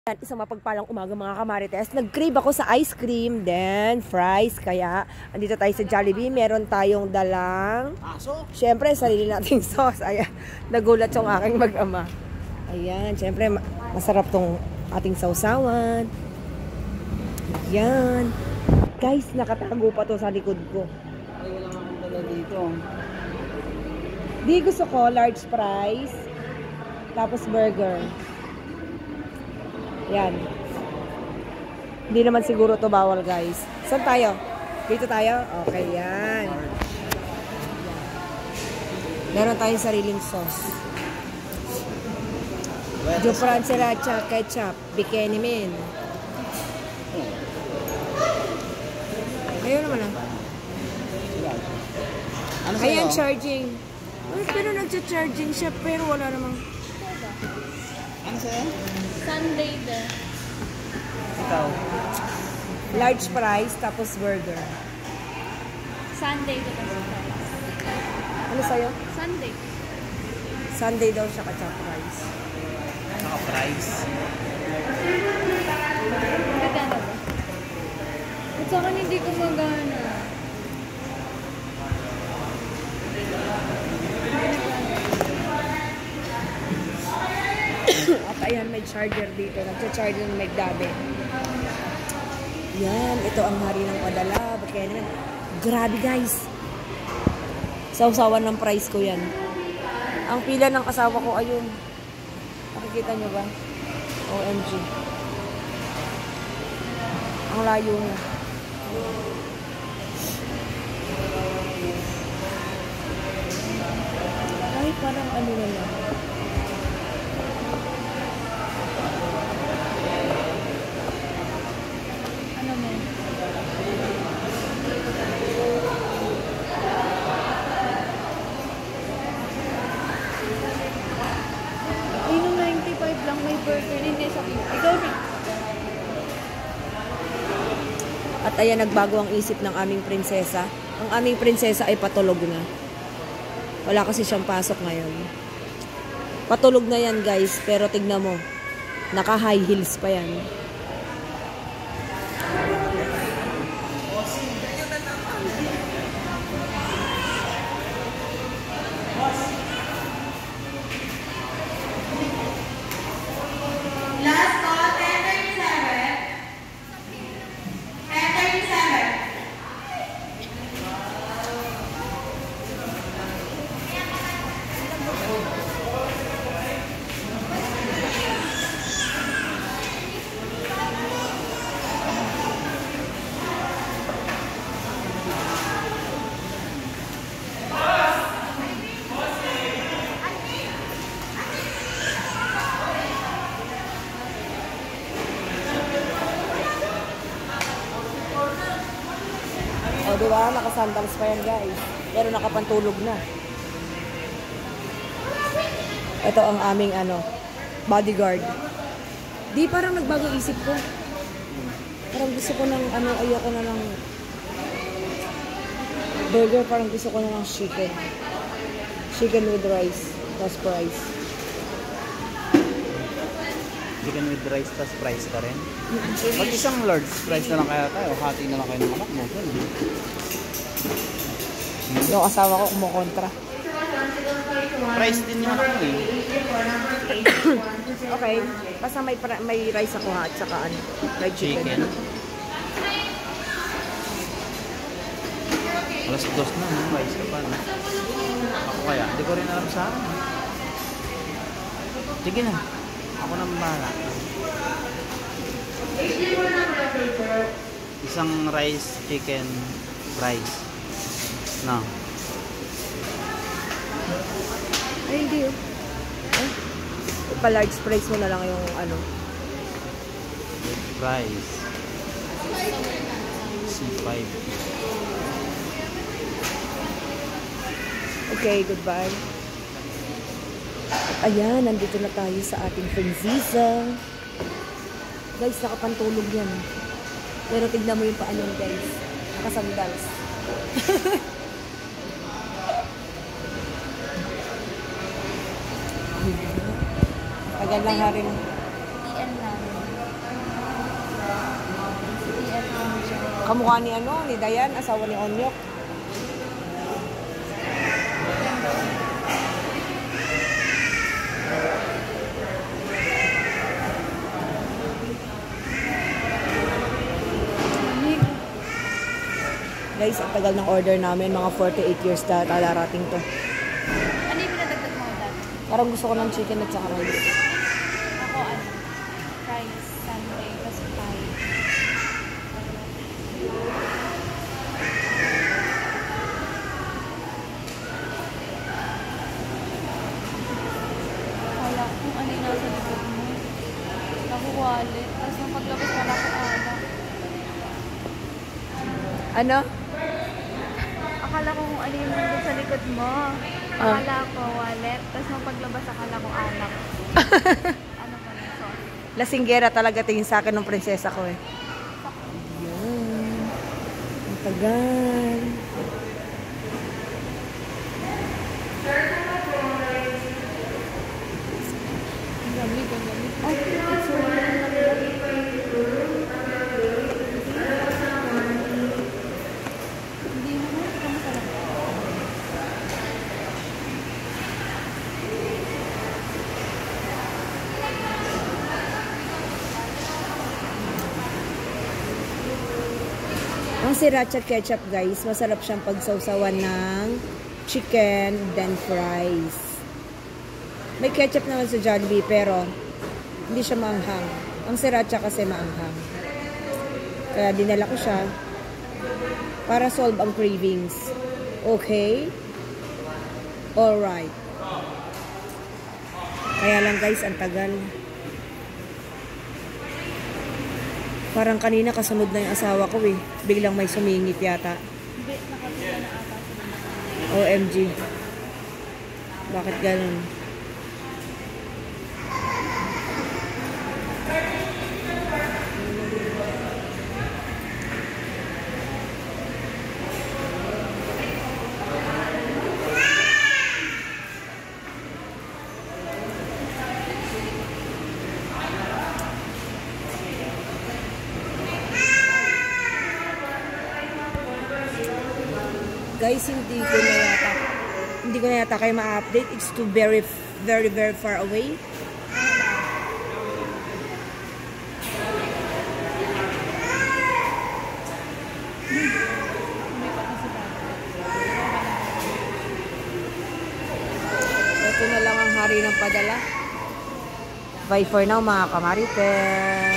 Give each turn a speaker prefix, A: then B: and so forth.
A: Isang mapagpalang umaga mga kamarites. Nag-crave ako sa ice cream, then fries. Kaya, andito tayo sa Jollibee. Meron tayong dalang syempre, sarili nating sauce. Ayan, nagulat yung aking mag-ama. Ayan, syempre, masarap tong ating sausawan. Ayan. Guys, nakatago pa to sa likod ko.
B: Ay, wala akong dala dito.
A: Di gusto ko, large fries. Tapos burger. Yan. Hindi naman siguro to bawal, guys. Saan tayo? Dito tayo? Okay, yan. Meron tayong sariling sauce. Jufran sriracha, ketchup, bikini min. Ayaw naman lang.
B: Ano sa'yo?
A: Ayan, charging. Ay, pero nagcha-charging siya, pero wala namang...
B: Ano sa'yo?
C: Sunday din.
B: Ikaw?
A: Large fries, tapos burger.
C: Sunday din.
A: Ano sa'yo?
C: Sunday.
A: Sunday daw siya ketchup fries.
B: Naka-fries.
C: Maganda ba? At sa akin hindi ko magana.
A: At ayan, may charger dito. Nagcha-charger ng Megdabe. Yan, ito ang hari ng padala. Kaya naman, grabe guys. Sausawan ng price ko yan. Ang pila ng asawa ko, ayun. Nakikita nyo ba? OMG. Ang layo niya. Ay, parang ano na lang.
C: Ano mo? Ay, nung 95 lang may burger. Hindi sa akin. Ikaw na.
A: At ayan, nagbago ang isip ng aming prinsesa. Ang aming prinsesa ay patulog na. Wala kasi siyang pasok ngayon. Patulog na yan, guys. Pero tignan mo. Naka-high heels pa yan.
D: Last call, 10:37. 10:37.
A: O, diba? Nakasandals pa yan, guys. Pero nakapantulog na. Ito ang aming, bodyguard. Di, parang nagbago isip ko. Parang gusto ko ng, ayoko na ng burger. Parang gusto ko na ng chicken. Chicken with rice. Plus fries.
B: Chicken with rice tas fries ka rin? Pag isang large fries na lang kaya tayo, hati na lang kayo ng anak mo.
A: Yung asawa ko kumukontra.
B: Fries din yung anak mo eh.
A: Okay. Basta may rice ako ha, at saka fried chicken.
B: Alas 2 na, no? Rice ka pa, no? Ako kaya, hindi ko rin alam sa akin. Sige na. Ako na bahala. Isang rice, chicken, fries. No.
A: Ay, hindi oh. Ay, pa-large price mo na lang yung
B: Fries. C5.
A: Okay, goodbye. At ayan, nandito na tayo sa ating prinsesa. Guys, nakapantulog yan. Pero tignan mo yung paa niyan, guys. Nakasandals. Tagal lang haring.
C: PM namin.
A: Kamukha ni ano, ni Dayan, asawa ni Onyok. Guys, ang tagal ng order namin. Mga 48 years na talarating to.
C: Ano yung pinadagdag mo dati?
A: Parang gusto ko ng chicken at saka rice.
C: Ako ano? Rice, Sunday, kasi pie. Kala ko kung ano yung nasa likod mo. Ako wallet. Tapos nung paglabas kala ko alak.
A: Ano?
C: Akala ko kung ano yung nandun sa likod mo. Akala ko wallet. Tapos nung paglabas akala ko alak. Ano ba na sauce?
A: Lasinggera talaga tingin sa akin ng prinsesa ko eh. Yun. Ang tagal.
C: Ang lamig, ang lamig. Ay, it's so hindi naman. Ito masarap.
A: Ang sriracha ketchup guys, masarap siyang pagsawsawan ng chicken then fries. May ketchup naman sa Jollibee pero hindi siya maanghang. Ang sriracha kasi maanghang. Kaya dinala ko siya para solve ang cravings. Okay? Alright. Kaya lang guys, ang tagal. Parang kanina kasunod na yung asawa ko eh. Biglang may sumingit yata.
C: Hindi, nakapita na ata sila.
A: OMG. Bakit ganun? Guys, hindi ko na yata kayo ma-update. It's too very far away. Ito na lang ang hari ng padala. Bye for now mga kamarites.